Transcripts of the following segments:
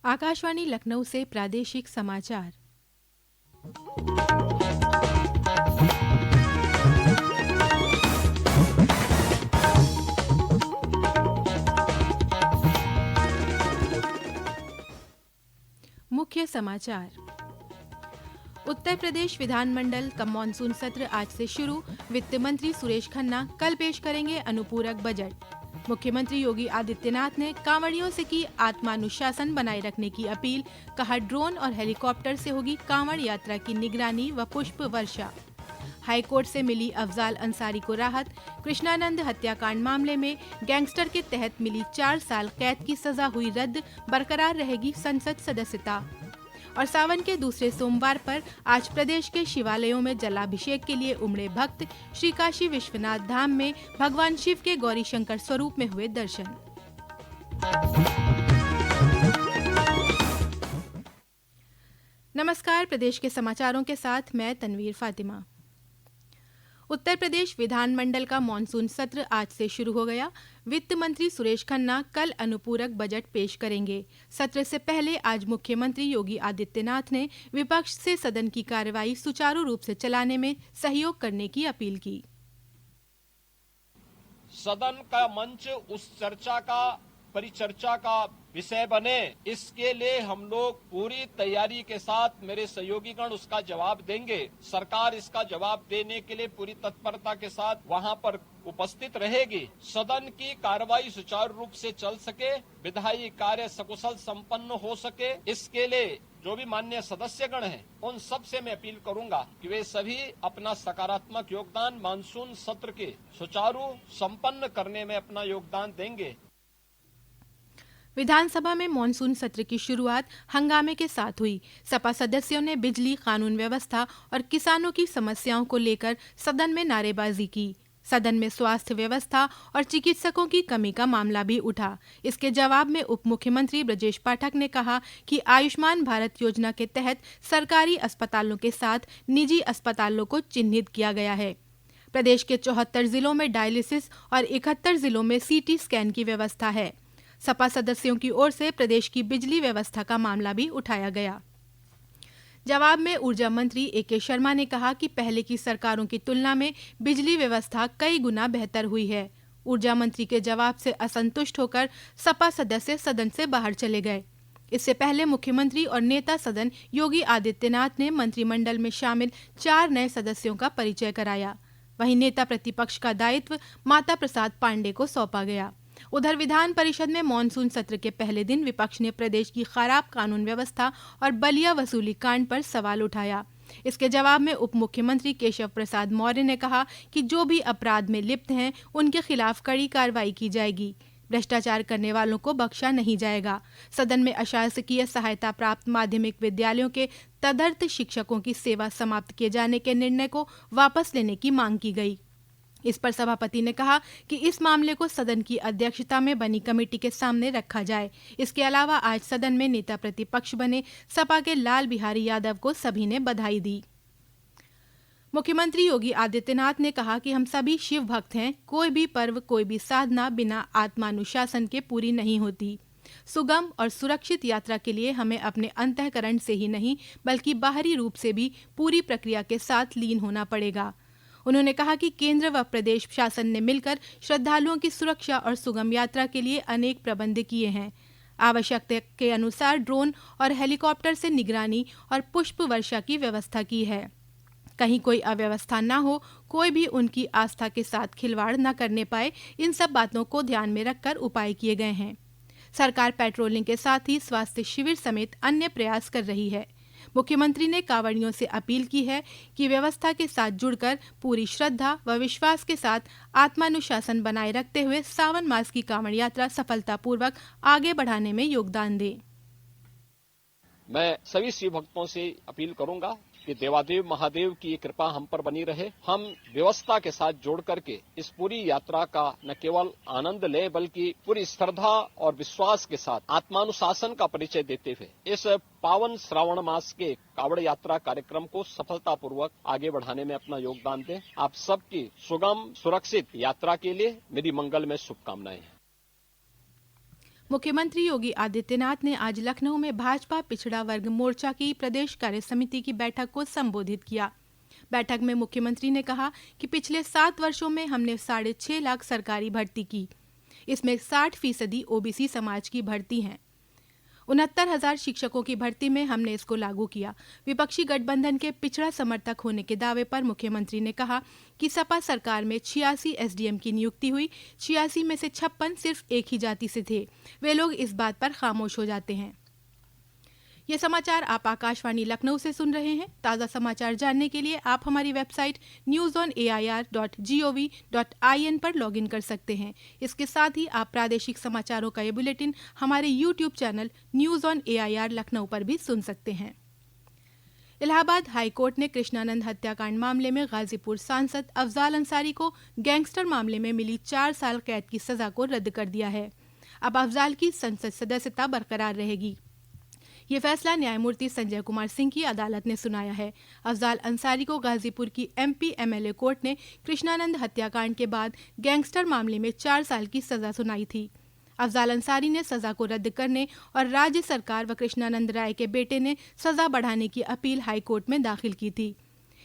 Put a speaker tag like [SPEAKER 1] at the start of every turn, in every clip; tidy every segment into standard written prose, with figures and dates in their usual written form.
[SPEAKER 1] आकाशवाणी लखनऊ से प्रादेशिक समाचार। मुख्य समाचार। उत्तर प्रदेश विधानमंडल का मानसून सत्र आज से शुरू। वित्त मंत्री सुरेश खन्ना कल पेश करेंगे अनुपूरक बजट। मुख्यमंत्री योगी आदित्यनाथ ने कांवड़ियों से की आत्मानुशासन बनाए रखने की अपील। कहा, ड्रोन और हेलीकॉप्टर से होगी कांवड़ यात्रा की निगरानी व पुष्प वर्षा। हाईकोर्ट से मिली अफजाल अंसारी को राहत। कृष्णानंद हत्याकांड मामले में गैंगस्टर के तहत मिली 4 साल कैद की सजा हुई रद्द। बरकरार रहेगी संसद सदस्यता। और सावन के दूसरे सोमवार पर आज प्रदेश के शिवालयों में जलाभिषेक के लिए उमड़े भक्त। श्री काशी विश्वनाथ धाम में भगवान शिव के गौरी शंकर स्वरूप में हुए दर्शन। नमस्कार, प्रदेश के समाचारों के साथ मैं तनवीर फातिमा। उत्तर प्रदेश विधानमंडल का मानसून सत्र आज से शुरू हो गया। वित्त मंत्री सुरेश खन्ना कल अनुपूरक बजट पेश करेंगे। सत्र से पहले आज मुख्यमंत्री योगी आदित्यनाथ ने विपक्ष से सदन की कार्रवाई सुचारू रूप से चलाने में सहयोग करने की अपील की।
[SPEAKER 2] सदन का मंच उस चर्चा का, परिचर्चा का विषय बने, इसके लिए हम लोग पूरी तैयारी के साथ, मेरे सहयोगीगण उसका जवाब देंगे। सरकार इसका जवाब देने के लिए पूरी तत्परता के साथ वहां पर उपस्थित रहेगी। सदन की कार्रवाई सुचारू रूप से चल सके, विधायी कार्य सकुशल संपन्न हो सके, इसके लिए जो भी माननीय सदस्यगण हैं, उन सब से मैं अपील करूंगा कि वे सभी अपना सकारात्मक योगदान मानसून सत्र के सुचारू संपन्न करने में अपना योगदान देंगे।
[SPEAKER 1] विधानसभा में मानसून सत्र की शुरुआत हंगामे के साथ हुई। सपा सदस्यों ने बिजली, कानून व्यवस्था और किसानों की समस्याओं को लेकर सदन में नारेबाजी की। सदन में स्वास्थ्य व्यवस्था और चिकित्सकों की कमी का मामला भी उठा। इसके जवाब में उप मुख्यमंत्री ब्रजेश पाठक ने कहा कि आयुष्मान भारत योजना के तहत सरकारी अस्पतालों के साथ निजी अस्पतालों को चिन्हित किया गया है। प्रदेश के 74 जिलों में डायलिसिस और 71 जिलों में सीटी स्कैन की व्यवस्था है। सपा सदस्यों की ओर से प्रदेश की बिजली व्यवस्था का मामला भी उठाया गया। जवाब में ऊर्जा मंत्री ए.के. शर्मा ने कहा कि पहले की सरकारों की तुलना में बिजली व्यवस्था कई गुना बेहतर हुई है। ऊर्जा मंत्री के जवाब से असंतुष्ट होकर सपा सदस्य सदन से बाहर चले गए। इससे पहले मुख्यमंत्री और नेता सदन योगी आदित्यनाथ ने मंत्रिमंडल में शामिल 4 नए सदस्यों का परिचय कराया। वहीं नेता प्रतिपक्ष का दायित्व माता प्रसाद पांडे को सौंपा गया। उधर विधान परिषद में मानसून सत्र के पहले दिन विपक्ष ने प्रदेश की खराब कानून व्यवस्था और बलिया वसूली कांड पर सवाल उठाया। इसके जवाब में उप मुख्यमंत्री केशव प्रसाद मौर्य ने कहा कि जो भी अपराध में लिप्त हैं, उनके खिलाफ कड़ी कार्रवाई की जाएगी। भ्रष्टाचार करने वालों को बख्शा नहीं जाएगा। सदन में अशासकीय सहायता प्राप्त माध्यमिक विद्यालयों के तदर्थ शिक्षकों की सेवा समाप्त किए जाने के निर्णय को वापस लेने की मांग की गई। इस पर सभापति ने कहा कि इस मामले को सदन की अध्यक्षता में बनी कमेटी के सामने रखा जाए। इसके अलावा आज सदन में नेता प्रतिपक्ष बने सपा के लाल बिहारी यादव को सभी ने बधाई दी। मुख्यमंत्री योगी आदित्यनाथ ने कहा कि हम सभी शिव भक्त हैं। कोई भी पर्व, कोई भी साधना बिना आत्मानुशासन के पूरी नहीं होती। सुगम और सुरक्षित यात्रा के लिए हमें अपने अंतःकरण से ही नहीं, बल्कि बाहरी रूप से भी पूरी प्रक्रिया के साथ लीन होना पड़ेगा। उन्होंने कहा कि केंद्र व प्रदेश शासन ने मिलकर श्रद्धालुओं की सुरक्षा और सुगम यात्रा के लिए अनेक प्रबंध किए हैं। आवश्यकता के अनुसार ड्रोन और हेलीकॉप्टर से निगरानी और पुष्प वर्षा की व्यवस्था की है। कहीं कोई अव्यवस्था न हो, कोई भी उनकी आस्था के साथ खिलवाड़ न करने पाए, इन सब बातों को ध्यान में रखकर उपाय किए गए हैं। सरकार पेट्रोलिंग के साथ ही स्वास्थ्य शिविर समेत अन्य प्रयास कर रही है। मुख्यमंत्री ने कांवड़ियों से अपील की है कि व्यवस्था के साथ जुड़कर पूरी श्रद्धा व विश्वास के साथ आत्मानुशासन बनाए रखते हुए सावन मास की कांवड़ यात्रा सफलतापूर्वक आगे बढ़ाने में योगदान दें।
[SPEAKER 2] मैं सभी शिव भक्तों से अपील करूंगा कि देवादेव महादेव की कृपा हम पर बनी रहे। हम व्यवस्था के साथ जोड़ करके इस पूरी यात्रा का न केवल आनंद ले, बल्कि पूरी श्रद्धा और विश्वास के साथ आत्मानुशासन का परिचय देते हुए इस पावन श्रावण मास के कावड़ यात्रा कार्यक्रम को सफलतापूर्वक आगे बढ़ाने में अपना योगदान दें। आप सबकी सुगम सुरक्षित यात्रा के लिए मेरी मंगलमय शुभकामनाएं हैं।
[SPEAKER 1] मुख्यमंत्री योगी आदित्यनाथ ने आज लखनऊ में भाजपा पिछड़ा वर्ग मोर्चा की प्रदेश कार्य समिति की बैठक को संबोधित किया। बैठक में मुख्यमंत्री ने कहा कि पिछले 7 वर्षों में हमने 6.5 लाख सरकारी भर्ती की। इसमें 60% ओबीसी समाज की भर्ती हैं। 69,000 शिक्षकों की भर्ती में हमने इसको लागू किया। विपक्षी गठबंधन के पिछड़ा समर्थक होने के दावे पर मुख्यमंत्री ने कहा कि सपा सरकार में 86 एसडीएम की नियुक्ति हुई। 86 में से 56 सिर्फ एक ही जाति से थे। वे लोग इस बात पर खामोश हो जाते हैं। ये समाचार आप आकाशवाणी लखनऊ से सुन रहे हैं। ताज़ा समाचार जानने के लिए आप हमारी वेबसाइट newsonair.gov.in पर लॉगिन कर सकते हैं। इसके साथ ही आप प्रादेशिक समाचारों का ये बुलेटिन हमारे YouTube channel news on AIR Lucknow पर भी सुन सकते हैं। इलाहाबाद हाई कोर्ट ने कृष्णानंद हत्याकांड मामले में गाजीपुर सांसद अफजाल अंसारी को गैंगस्टर मामले में मिली 4 साल कैद की सजा को रद्द कर दिया है। अब अफजाल की संसद सदस्यता बरकरार रहेगी। ये फैसला न्यायमूर्ति संजय कुमार सिंह की अदालत ने सुनाया है। अफजाल अंसारी को गाजीपुर की MP MLA कोर्ट ने कृष्णानंद हत्याकांड के बाद गैंगस्टर मामले में 4 साल की सजा सुनाई थी। अफजाल अंसारी ने सजा को रद्द करने और राज्य सरकार व कृष्णानंद राय के बेटे ने सजा बढ़ाने की अपील हाईकोर्ट में दाखिल की थी।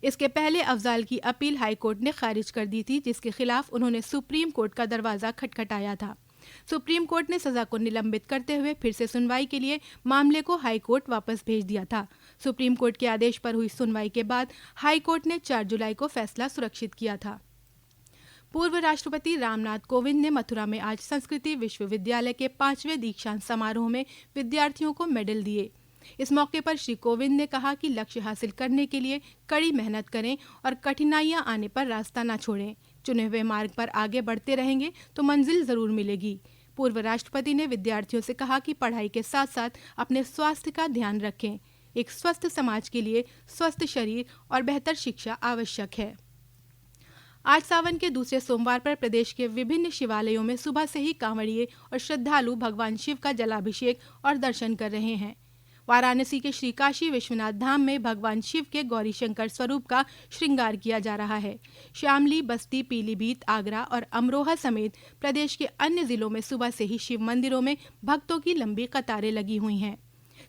[SPEAKER 1] इसके पहले अफजाल की अपील हाईकोर्ट ने खारिज कर दी थी, जिसके खिलाफ उन्होंने सुप्रीम कोर्ट का दरवाजा खटखटाया था। सुप्रीम कोर्ट ने सजा को निलंबित करते हुए फिर से सुनवाई के लिए मामले को हाई कोर्ट वापस भेज दिया था। सुप्रीम कोर्ट के आदेश पर हुई सुनवाई के बाद हाई कोर्ट ने 4 जुलाई को फैसला सुरक्षित किया था। पूर्व राष्ट्रपति रामनाथ कोविंद ने मथुरा में आज संस्कृति विश्वविद्यालय के 5वें दीक्षांत समारोह में विद्यार्थियों को मेडल दिए। इस मौके पर श्री कोविंद ने कहा कि लक्ष्य हासिल करने के लिए कड़ी मेहनत करें और कठिनाइयां आने पर रास्ता न छोड़ें। चुने हुए मार्ग पर आगे बढ़ते रहेंगे तो मंजिल जरूर मिलेगी। पूर्व राष्ट्रपति ने विद्यार्थियों से कहा कि पढ़ाई के साथ साथ अपने स्वास्थ्य का ध्यान रखें। एक स्वस्थ समाज के लिए स्वस्थ शरीर और बेहतर शिक्षा आवश्यक है। आज सावन के दूसरे सोमवार पर प्रदेश के विभिन्न शिवालयों में सुबह से ही कांवड़िए और श्रद्धालु भगवान शिव का जलाभिषेक और दर्शन कर रहे हैं। वाराणसी के श्री काशी विश्वनाथ धाम में भगवान शिव के गौरीशंकर स्वरूप का श्रृंगार किया जा रहा है। शामली, बस्ती, पीलीभीत, आगरा और अमरोहा समेत प्रदेश के अन्य जिलों में सुबह से ही शिव मंदिरों में भक्तों की लंबी कतारें लगी हुई हैं।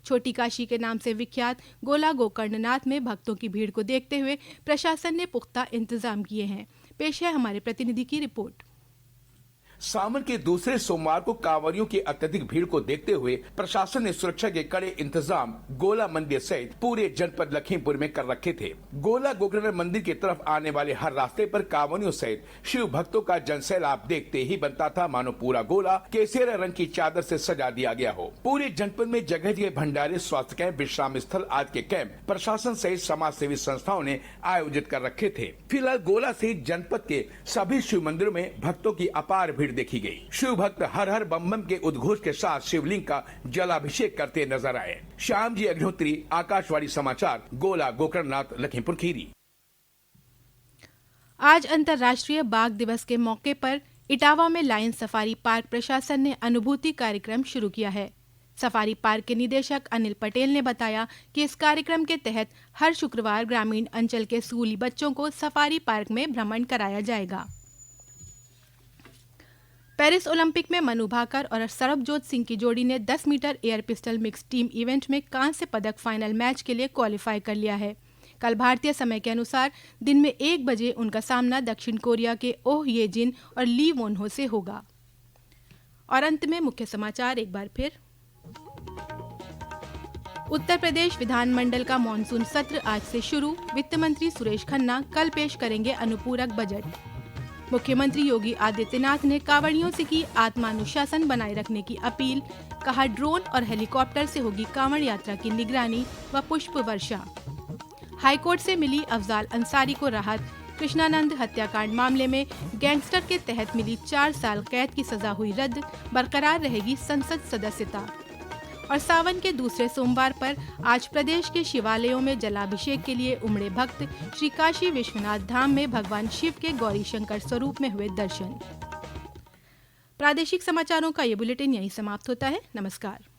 [SPEAKER 1] छोटी काशी के नाम से विख्यात गोला गोकर्णनाथ में भक्तों की भीड़ को देखते हुए प्रशासन ने पुख्ता इंतजाम किए हैं। पेश है हमारे प्रतिनिधि की रिपोर्ट।
[SPEAKER 3] सावन के दूसरे सोमवार को कांवरियों की अत्यधिक भीड़ को देखते हुए प्रशासन ने सुरक्षा के कड़े इंतजाम गोला मंदिर सहित पूरे जनपद लखीमपुर में कर रखे थे। गोला गोकर्ण मंदिर की तरफ आने वाले हर रास्ते पर कांवरियों सहित शिव भक्तों का जनसैलाब देखते ही बनता था मानो पूरा गोला केसरिया रंग की चादर से सजा दिया गया हो। पूरे जनपद में जगह जगह भंडारे, स्वास्थ्य कैंप, विश्राम स्थल आदि के कैंप प्रशासन सहित समाज सेवी संस्थाओं ने आयोजित कर रखे थे। फिलहाल गोला सहित जनपद के सभी शिव मंदिरों में भक्तों की अपार भीड़ देखी गई। शिव भक्त हर हर बम बम के उद्घोष के साथ शिवलिंग का जलाभिषेक करते नजर आए। श्याम जी अग्निहोत्री, आकाशवाणी समाचार, गोला गोकर्णनाथ, लखीमपुर खीरी।
[SPEAKER 1] आज अंतर्राष्ट्रीय बाघ दिवस के मौके पर इटावा में लायन सफारी पार्क प्रशासन ने अनुभूति कार्यक्रम शुरू किया है। सफारी पार्क के निदेशक अनिल पटेल ने बताया कि इस कार्यक्रम के तहत हर शुक्रवार ग्रामीण अंचल के स्कूली बच्चों को सफारी पार्क में भ्रमण कराया जाएगा। पेरिस ओलंपिक में मनु भाकर और सरबजोत सिंह की जोड़ी ने 10 metre air pistol mix team event में कांस्य पदक फाइनल मैच के लिए क्वालिफाई कर लिया है। कल भारतीय समय के अनुसार दिन में 1 बजे उनका सामना दक्षिण कोरिया के ओह ये जिन और ली वोनहो से होगा। और अंत में मुख्य समाचार एक बार फिर। उत्तर प्रदेश विधानमंडल का मॉनसून सत्र आज से शुरू। वित्त मंत्री सुरेश खन्ना कल पेश करेंगे अनुपूरक बजट। मुख्यमंत्री योगी आदित्यनाथ ने कांवड़ियों से की आत्मानुशासन बनाए रखने की अपील। कहा, ड्रोन और हेलीकॉप्टर से होगी कांवड़ यात्रा की निगरानी व पुष्प वर्षा। हाईकोर्ट से मिली अफजाल अंसारी को राहत। कृष्णानंद हत्याकांड मामले में गैंगस्टर के तहत मिली 4 साल कैद की सजा हुई रद्द। बरकरार रहेगी संसद सदस्यता। और सावन के दूसरे सोमवार पर आज प्रदेश के शिवालयों में जलाभिषेक के लिए उमड़े भक्त। श्री काशी विश्वनाथ धाम में भगवान शिव के गौरीशंकर स्वरूप में हुए दर्शन। प्रादेशिक समाचारों का ये बुलेटिन यहीं समाप्त होता है। नमस्कार।